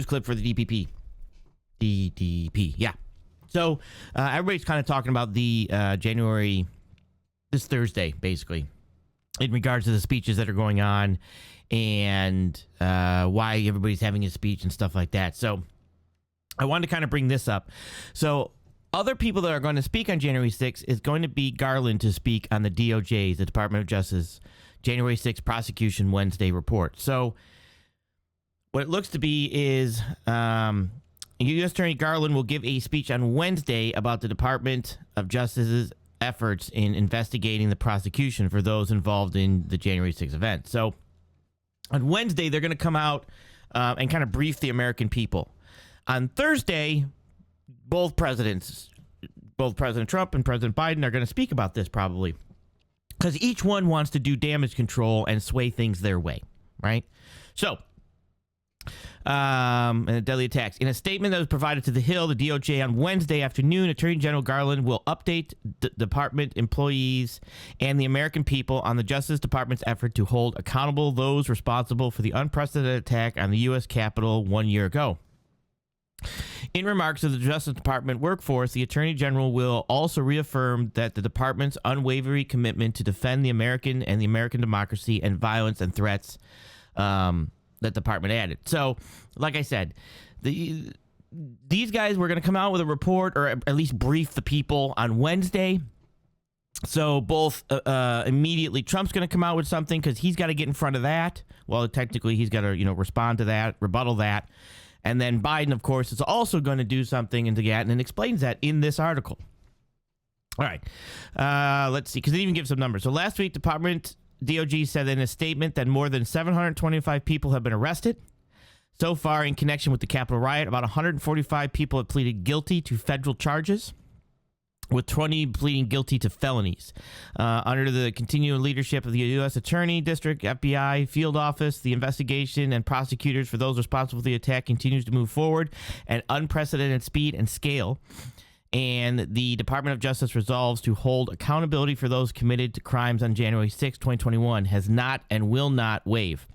news clip for the DDP. Yeah. So everybody's kind of talking about the this Thursday, basically, in regards to the speeches that are going on and why everybody's having a speech and stuff like that. So I wanted to kind of bring this up. So other people that are going to speak on January 6th is going to be Garland to speak on the DOJ's, the Department of Justice, January 6th prosecution Wednesday report. So what it looks to be is U.S. Attorney Garland will give a speech on Wednesday about the Department of Justice's efforts in investigating the prosecution for those involved in the January 6th event. So on Wednesday, they're going to come out and kind of brief the American people. On Thursday, both President Trump and President Biden are going to speak about this probably, because each one wants to do damage control and sway things their way, right? So, and deadly attacks. In a statement that was provided to The Hill, the DOJ on Wednesday afternoon, Attorney General Garland will update department employees and the American people on the Justice Department's effort to hold accountable those responsible for the unprecedented attack on the U.S. Capitol 1 year ago. In remarks to the Justice Department workforce, the Attorney General will also reaffirm that the department's unwavering commitment to defend the American and the American democracy and violence and threats that the department added. So, like I said, these guys were going to come out with a report or at least brief the people on Wednesday. So both immediately Trump's going to come out with something because he's got to get in front of that. Well, technically he's got to respond to that, rebuttal that. And then Biden, of course, is also going to do something into that and explains that in this article. All right. Let's see, because it even gives some numbers. So last week, DOJ said in a statement that more than 725 people have been arrested. So far, in connection with the Capitol riot, about 145 people have pleaded guilty to federal charges, with 20 pleading guilty to felonies. Under the continuing leadership of the U.S. Attorney District, FBI, Field Office, the investigation and prosecutors for those responsible for the attack continues to move forward at unprecedented speed and scale. And the Department of Justice resolves to hold accountability for those committed to crimes on January 6, 2021, has not and will not waive.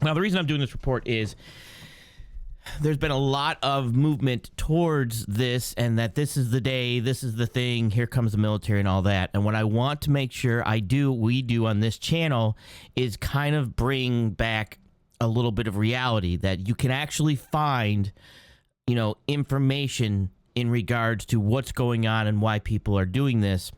Now, the reason I'm doing this report is there's been a lot of movement towards this, and that this is the day, this is the thing, here comes the military and all that. And what I want to make sure we do on this channel is kind of bring back a little bit of reality, that you can actually find, information in regards to what's going on and why people are doing this,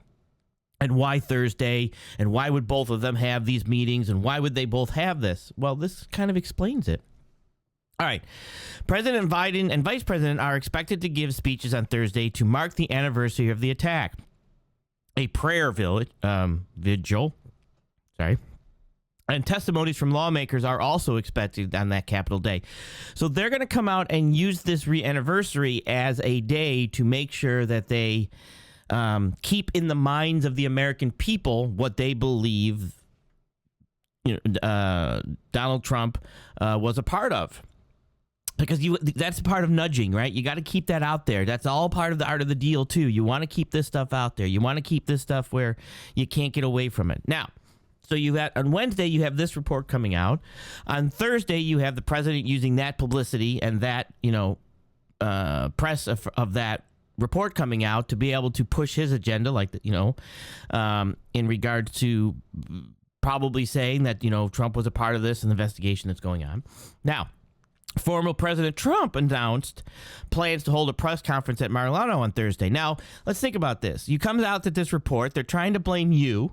and why Thursday, and why would both of them have these meetings, and why would they both have this? Well, this kind of explains it. All right. President Biden and Vice President are expected to give speeches on Thursday to mark the anniversary of the attack. A prayer vigil, and testimonies from lawmakers are also expected on that Capitol Day. So they're going to come out and use this re-anniversary as a day to make sure that they keep in the minds of the American people what they believe Donald Trump was a part of. Because that's part of nudging, right? You got to keep that out there. That's all part of the art of the deal, too. You want to keep this stuff out there. You want to keep this stuff where you can't get away from it. Now, so on Wednesday, you have this report coming out. On Thursday, you have the president using that publicity and that, press of that report coming out to be able to push his agenda, in regards to probably saying that, Trump was a part of this investigation that's going on. Now, former President Trump announced plans to hold a press conference at Mar-a-Lago on Thursday. Now, let's think about this. You come out to this report. They're trying to blame you.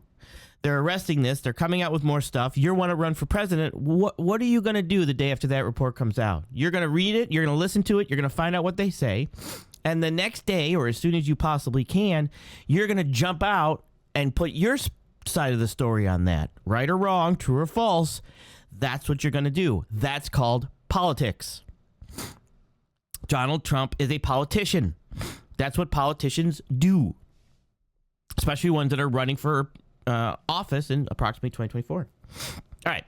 They're arresting this. They're coming out with more stuff. You want to run for president. What are you going to do the day after that report comes out? You're going to read it. You're going to listen to it. You're going to find out what they say. And the next day, or as soon as you possibly can, you're going to jump out and put your side of the story on that. Right or wrong, true or false. That's what you're going to do. That's called politics. Donald Trump is a politician. That's what politicians do, especially ones that are running for office in approximately 2024. All right.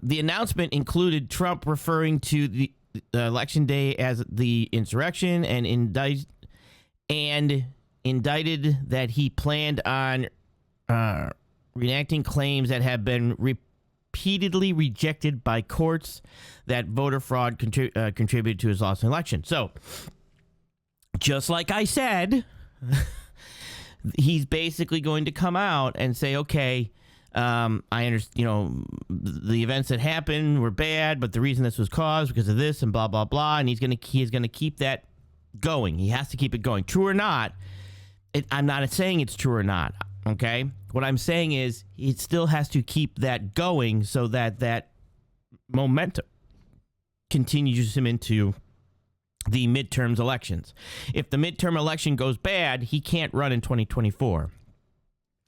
The announcement included Trump referring to the election day as the insurrection and indicted that he planned on reenacting claims that have been repeated repeatedly rejected by courts that voter fraud contributed to his loss in election. So, just like I said, he's basically going to come out and say, okay, I understand, the events that happened were bad, but the reason this was caused because of this and blah, blah, blah. And he's going to keep that going. He has to keep it going. True or not, I'm not saying it's true or not. Okay. What I'm saying is he still has to keep that going so that that momentum continues him into the midterms elections. If the midterm election goes bad, he can't run in 2024. All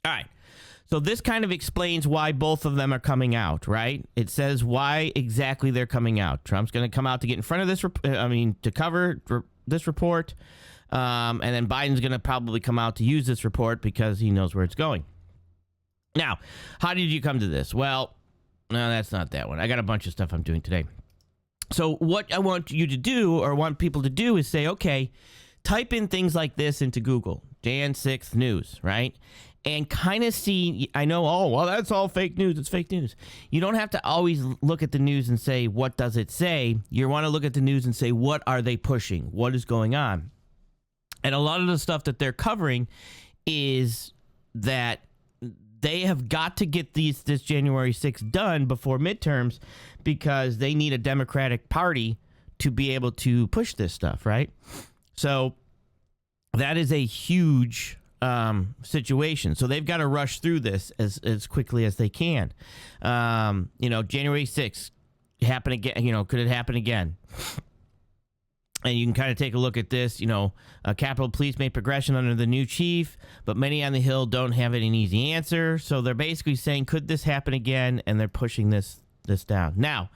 right. So this kind of explains why both of them are coming out, right? It says why exactly they're coming out. Trump's going to come out to get in front of this, to cover this report. And then Biden's going to probably come out to use this report because he knows where it's going. Now, how did you come to this? Well, no, that's not that one. I got a bunch of stuff I'm doing today. So what I want you to do, or want people to do, is say, okay, type in things like this into Google, Jan 6th news, right? And kind of see, I know, oh, well, that's all fake news. It's fake news. You don't have to always look at the news and say, what does it say? You want to look at the news and say, what are they pushing? What is going on? And a lot of the stuff that they're covering is that they have got to get this January 6th done before midterms because they need a Democratic Party to be able to push this stuff, right? So that is a huge situation. So they've got to rush through this as quickly as they can. January 6th happen again. Could it happen again? And you can kind of take a look at this. Capitol Police made progression under the new chief, but many on the Hill don't have an easy answer. So they're basically saying, could this happen again? And they're pushing this down. Now,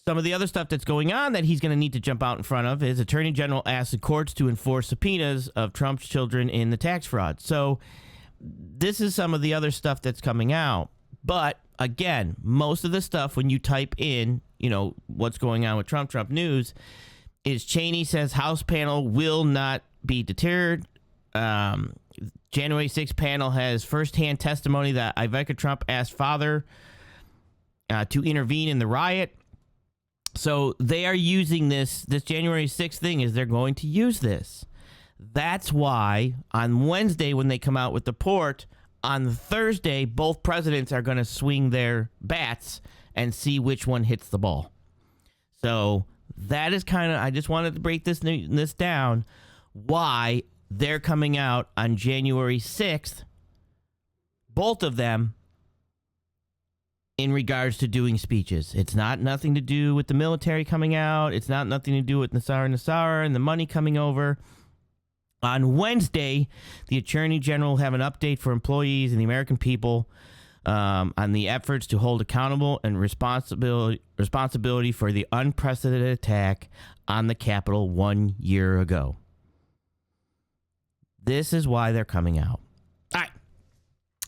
some of the other stuff that's going on that he's going to need to jump out in front of is Attorney General asked the courts to enforce subpoenas of Trump's children in the tax fraud. So this is some of the other stuff that's coming out. But again, most of the stuff when you type in, what's going on with Trump news, is Cheney says House panel will not be deterred. January 6th panel has firsthand testimony that Ivanka Trump asked father to intervene in the riot. So they are using this January 6th thing is they're going to use this. That's why on Wednesday when they come out with the report, on Thursday, both presidents are going to swing their bats and see which one hits the ball. So that is kind of, I just wanted to break this down, why they're coming out on January 6th, both of them, in regards to doing speeches. It's not nothing to do with the military coming out. It's not nothing to do with Nassar and the money coming over. On Wednesday, the Attorney General will have an update for employees and the American people on the efforts to hold accountable and responsibility for the unprecedented attack on the Capitol 1 year ago. This is why they're coming out. All right.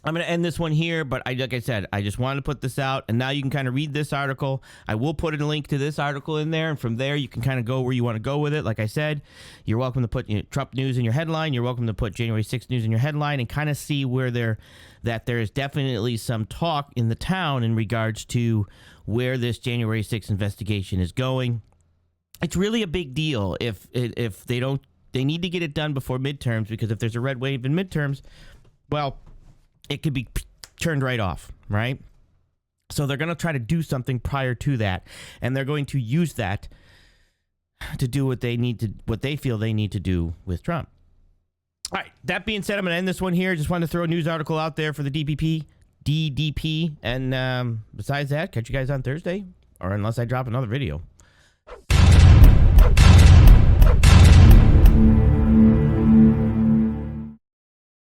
I'm going to end this one here, but like I said, I just wanted to put this out, and now you can kind of read this article. I will put a link to this article in there, and from there you can kind of go where you want to go with it. Like I said, you're welcome to put Trump news in your headline. You're welcome to put January 6th news in your headline and kind of see where there is definitely some talk in the town in regards to where this January 6th investigation is going. It's really a big deal if they need to get it done before midterms, because if there's a red wave in midterms, well, it could be turned right off, right? So they're going to try to do something prior to that, and they're going to use that to do what they feel they need to do with Trump. All right, that being said, I'm going to end this one here. Just wanted to throw a news article out there for the DDP, and besides that, catch you guys on Thursday, or unless I drop another video.